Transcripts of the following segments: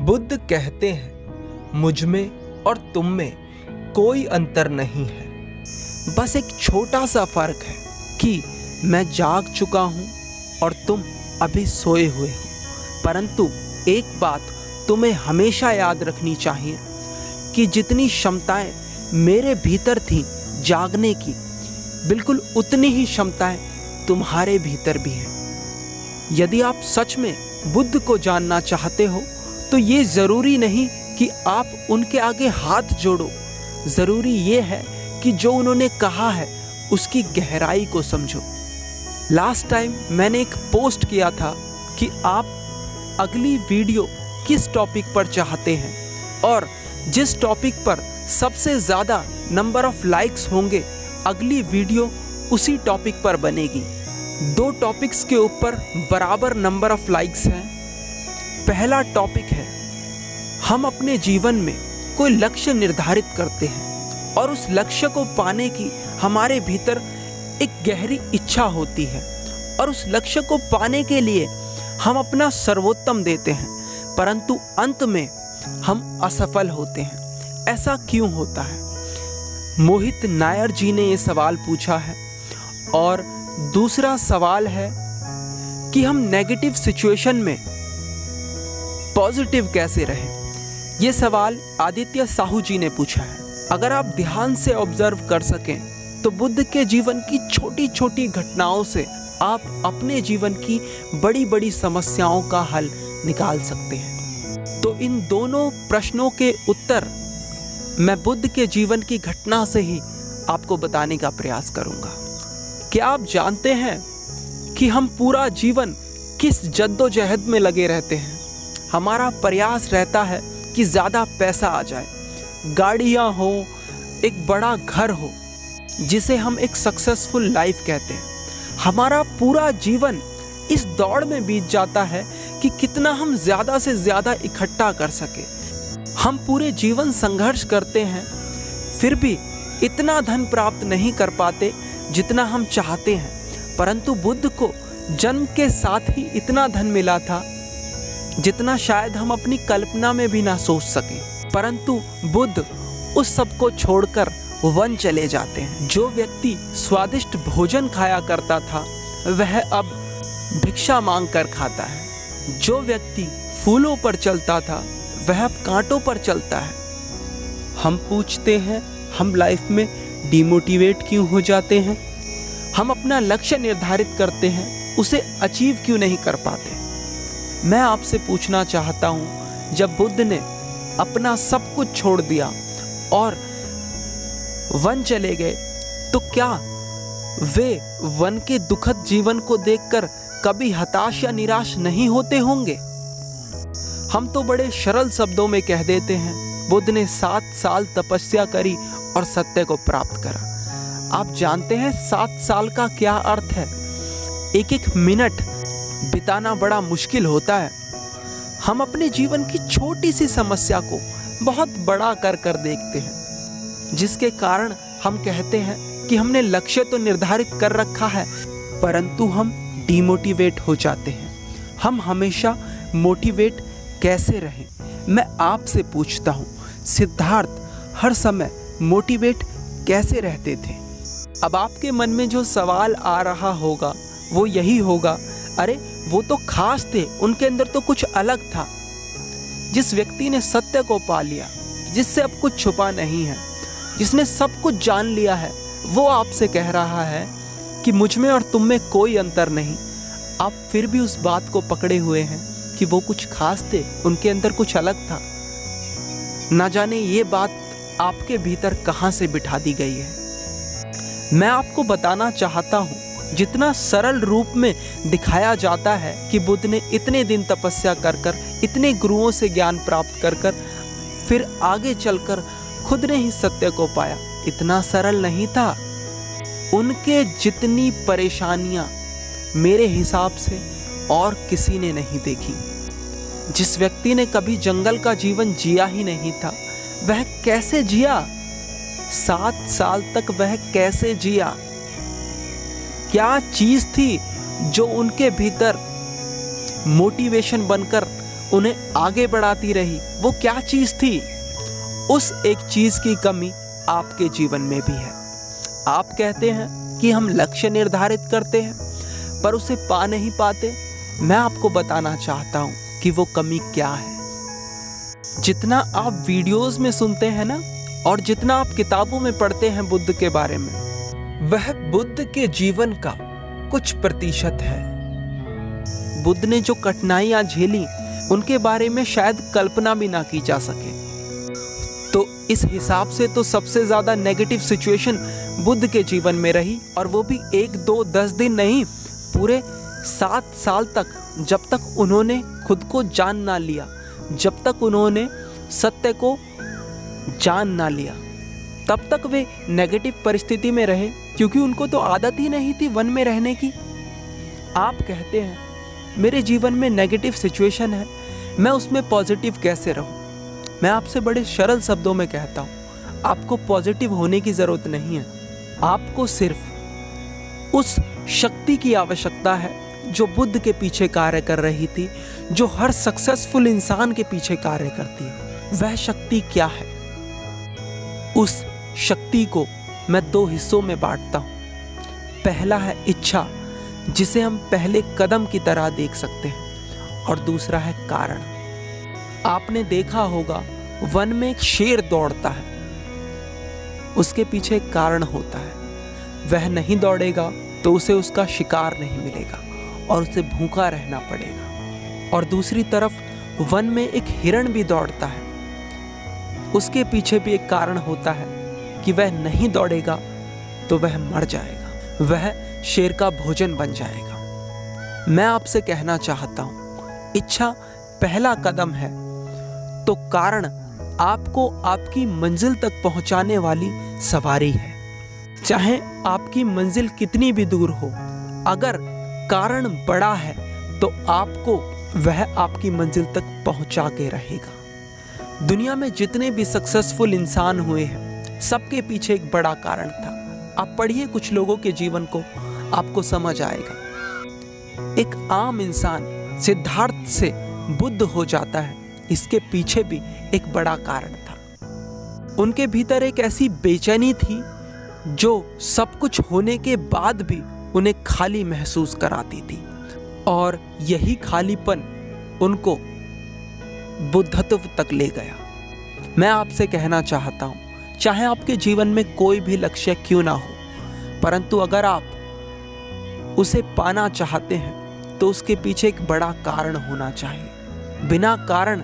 बुद्ध कहते हैं मुझ में और तुम में कोई अंतर नहीं है, बस एक छोटा सा फर्क है कि मैं जाग चुका हूँ और तुम अभी सोए हुए हो। परंतु एक बात तुम्हें हमेशा याद रखनी चाहिए कि जितनी क्षमताएं मेरे भीतर थी जागने की, बिल्कुल उतनी ही क्षमताएं तुम्हारे भीतर भी हैं। यदि आप सच में बुद्ध को जानना चाहते हो तो ये ज़रूरी नहीं कि आप उनके आगे हाथ जोड़ो, ज़रूरी ये है कि जो उन्होंने कहा है उसकी गहराई को समझो। लास्ट टाइम मैंने एक पोस्ट किया था कि आप अगली वीडियो किस टॉपिक पर चाहते हैं, और जिस टॉपिक पर सबसे ज़्यादा नंबर ऑफ लाइक्स होंगे अगली वीडियो उसी टॉपिक पर बनेगी। 2 टॉपिक्स के ऊपर बराबर नंबर ऑफ लाइक्स हैं। पहला टॉपिक है, हम अपने जीवन में कोई लक्ष्य निर्धारित करते हैं और उस लक्ष्य को पाने की हमारे भीतर एक गहरी इच्छा होती है, और उस लक्ष्य को पाने के लिए हम अपना सर्वोत्तम देते हैं, परंतु अंत में हम असफल होते हैं। ऐसा क्यों होता है? मोहित नायर जी ने ये सवाल पूछा है। और दूसरा सवाल है कि हम नेगेटिव सिचुएशन में पॉजिटिव कैसे रहें। ये सवाल आदित्य साहू जी ने पूछा है। अगर आप ध्यान से ऑब्जर्व कर सकें तो बुद्ध के जीवन की छोटी छोटी घटनाओं से आप अपने जीवन की बड़ी बड़ी समस्याओं का हल निकाल सकते हैं। तो इन दोनों प्रश्नों के उत्तर मैं बुद्ध के जीवन की घटना से ही आपको बताने का प्रयास करूंगा। क्या आप जानते हैं कि हम पूरा जीवन किस जद्दोजहद में लगे रहते हैं? हमारा प्रयास रहता है कि ज़्यादा पैसा आ जाए, गाड़ियाँ हो, एक बड़ा घर हो, जिसे हम एक सक्सेसफुल लाइफ कहते हैं। हमारा पूरा जीवन इस दौड़ में बीत जाता है कि कितना हम ज़्यादा से ज़्यादा इकट्ठा कर सके। हम पूरे जीवन संघर्ष करते हैं, फिर भी इतना धन प्राप्त नहीं कर पाते जितना हम चाहते हैं। परंतु बुद्ध को जन्म के साथ ही इतना धन मिला था जितना शायद हम अपनी कल्पना में भी ना सोच सकें। परंतु बुद्ध उस सब को छोड़कर वन चले जाते हैं। जो व्यक्ति स्वादिष्ट भोजन खाया करता था वह अब भिक्षा मांग कर खाता है। जो व्यक्ति फूलों पर चलता था वह अब कांटों पर चलता है। हम पूछते हैं हम लाइफ में डिमोटिवेट क्यों हो जाते हैं? हम अपना लक्ष्य निर्धारित करते हैं, उसे अचीव क्यों नहीं कर पाते? मैं आपसे पूछना चाहता हूँ, जब बुद्ध ने अपना सब कुछ छोड़ दिया और वन चले गए तो क्या वे वन के दुखद जीवन को देखकर कभी हताश या निराश नहीं होते होंगे? हम तो बड़े सरल शब्दों में कह देते हैं बुद्ध ने 7 साल तपस्या करी और सत्य को प्राप्त करा। आप जानते हैं 7 साल का क्या अर्थ है? एक एक मिनट बिताना बड़ा मुश्किल होता है। हम अपने जीवन की छोटी सी समस्या को बहुत बड़ा कर कर देखते हैं, जिसके कारण हम कहते हैं कि हमने लक्ष्य तो निर्धारित कर रखा है, परंतु हम डिमोटिवेट हो जाते हैं। हम हमेशा मोटिवेट कैसे रहें? मैं आपसे पूछता हूँ, सिद्धार्थ हर समय मोटिवेट कैसे रहते थे? अब आपके मन में जो सवाल आ रहा होगा वो यही होगा, अरे वो तो खास थे, उनके अंदर तो कुछ अलग था। जिस व्यक्ति ने सत्य को पा लिया, जिससे अब कुछ छुपा नहीं है, जिसने सब कुछ जान लिया है, वो आपसे कह रहा है कि मुझ में और तुम में कोई अंतर नहीं। आप फिर भी उस बात को पकड़े हुए हैं कि वो कुछ खास थे, उनके अंदर कुछ अलग था। ना जाने ये बात आपके भीतर कहाँ से बिठा दी गई है। मैं आपको बताना चाहता हूँ, जितना सरल रूप में दिखाया जाता है कि बुद्ध ने इतने दिन तपस्या कर कर, इतने गुरुओं से ज्ञान प्राप्त कर कर, फिर आगे चलकर खुद ने ही सत्य को पाया, इतना सरल नहीं था। उनके जितनी परेशानियाँ मेरे हिसाब से और किसी ने नहीं देखी। जिस व्यक्ति ने कभी जंगल का जीवन जिया ही नहीं था, वह कैसे जिया? 7 साल तक वह कैसे जिया? क्या चीज़ थी जो उनके भीतर मोटिवेशन बनकर उन्हें आगे बढ़ाती रही, वो क्या चीज थी? उस एक चीज की कमी आपके जीवन में भी है। आप कहते हैं कि हम लक्ष्य निर्धारित करते हैं पर उसे पा नहीं पाते। मैं आपको बताना चाहता हूं कि वो कमी क्या है। जितना आप वीडियोस में सुनते हैं ना, और जितना आप किताबों में पढ़ते हैं बुद्ध के बारे में, वह बुद्ध के जीवन का कुछ प्रतिशत है। बुद्ध ने जो कठिनाइयां झेली उनके बारे में शायद कल्पना भी ना की जा सके। तो इस हिसाब से तो सबसे ज्यादा नेगेटिव सिचुएशन बुद्ध के जीवन में रही, और वो भी 1, 2, 10 दिन नहीं, पूरे 7 साल तक, जब तक उन्होंने खुद को जान ना लिया, जब तक उन्होंने सत्य को जान ना लिया, तब तक वे नेगेटिव परिस्थिति में रहे, क्योंकि उनको तो आदत ही नहीं थी वन में रहने की। आप कहते हैं मेरे जीवन में नेगेटिव सिचुएशन है, मैं उसमें पॉजिटिव कैसे रहूं? मैं आपसे बड़े सरल शब्दों में कहता हूं, आपको पॉजिटिव होने की जरूरत नहीं है। आपको सिर्फ उस शक्ति की आवश्यकता है जो बुद्ध के पीछे कार्य कर रही थी, जो हर सक्सेसफुल इंसान के पीछे कार्य करती है। वह शक्ति क्या है? उस शक्ति को मैं 2 हिस्सों में बांटता हूं। पहला है इच्छा, जिसे हम पहले कदम की तरह देख सकते हैं, और दूसरा है कारण। आपने देखा होगा वन में एक शेर दौड़ता है, उसके पीछे एक कारण होता है। वह नहीं दौड़ेगा तो उसे उसका शिकार नहीं मिलेगा और उसे भूखा रहना पड़ेगा। और दूसरी तरफ वन में एक हिरण भी दौड़ता है, उसके पीछे भी एक कारण होता है कि वह नहीं दौड़ेगा तो वह मर जाएगा, वह शेर का भोजन बन जाएगा। मैं आपसे कहना चाहता हूं, इच्छा पहला कदम है, तो कारण आपको आपकी मंजिल तक पहुंचाने वाली सवारी है। चाहे आपकी मंजिल कितनी भी दूर हो, अगर कारण बड़ा है तो आपको वह आपकी मंजिल तक पहुंचा के रहेगा। दुनिया में जितने भी सक्सेसफुल इंसान हुए हैं, सबके पीछे एक बड़ा कारण था। आप पढ़िए कुछ लोगों के जीवन को, आपको समझ आएगा। एक आम इंसान सिद्धार्थ से बुद्ध हो जाता है, इसके पीछे भी एक बड़ा कारण था। उनके भीतर एक ऐसी बेचैनी थी जो सब कुछ होने के बाद भी उन्हें खाली महसूस कराती थी, और यही खालीपन उनको बुद्धत्व तक ले गया। मैं आपसे कहना चाहता हूं, चाहे आपके जीवन में कोई भी लक्ष्य क्यों ना हो, परंतु अगर आप उसे पाना चाहते हैं तो उसके पीछे एक बड़ा कारण होना चाहिए। बिना कारण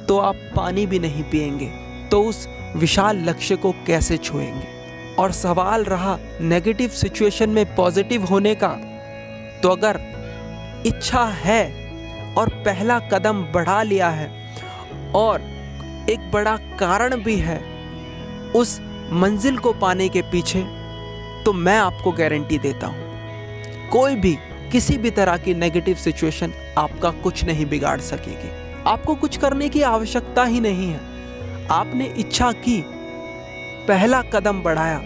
तो आप पानी भी नहीं पिएंगे, तो उस विशाल लक्ष्य को कैसे छुएंगे? और सवाल रहा नेगेटिव सिचुएशन में पॉजिटिव होने का, तो अगर इच्छा है और पहला कदम बढ़ा लिया है और एक बड़ा कारण भी है उस मंजिल को पाने के पीछे, तो मैं आपको गारंटी देता हूं, कोई भी किसी भी तरह की नेगेटिव सिचुएशन आपका कुछ नहीं बिगाड़ सकेगी। आपको कुछ करने की आवश्यकता ही नहीं है। आपने इच्छा की, पहला कदम बढ़ाया,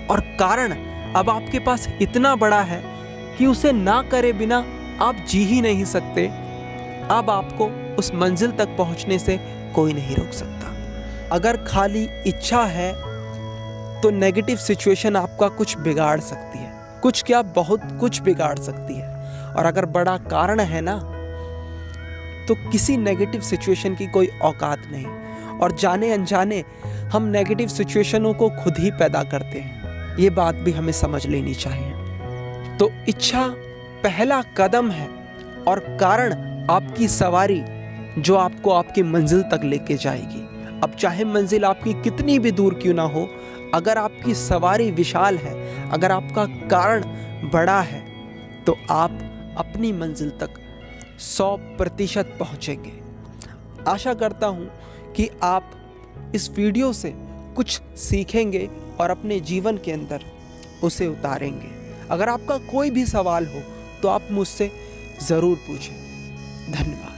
और कारण अब आपके पास इतना बड़ा है कि उसे ना करे बिना आप जी ही नहीं सकते। अब आपको उस मंजिल तक पहुंचने से कोई नहीं रोक सकता। अगर खाली इच्छा है तो नेगेटिव सिचुएशन आपका कुछ बिगाड़ सकती है, कुछ क्या बहुत कुछ बिगाड़ सकती है। और अगर बड़ा कारण है ना, तो किसी नेगेटिव सिचुएशन की कोई औकात नहीं। और जाने अनजाने हम नेगेटिव सिचुएशनों को खुद ही पैदा करते हैं, ये बात भी हमें समझ लेनी चाहिए। तो इच्छा पहला कदम है और कारण आपकी सवारी जो आपको आपकी मंजिल तक लेके जाएगी। अब चाहे मंजिल आपकी कितनी भी दूर क्यों ना हो, अगर आपकी सवारी विशाल है, अगर आपका कारण बड़ा है, तो आप अपनी मंजिल तक 100% पहुंचेंगे। आशा करता हूं कि आप इस वीडियो से कुछ सीखेंगे और अपने जीवन के अंदर उसे उतारेंगे। अगर आपका कोई भी सवाल हो तो आप मुझसे ज़रूर पूछें। धन्यवाद।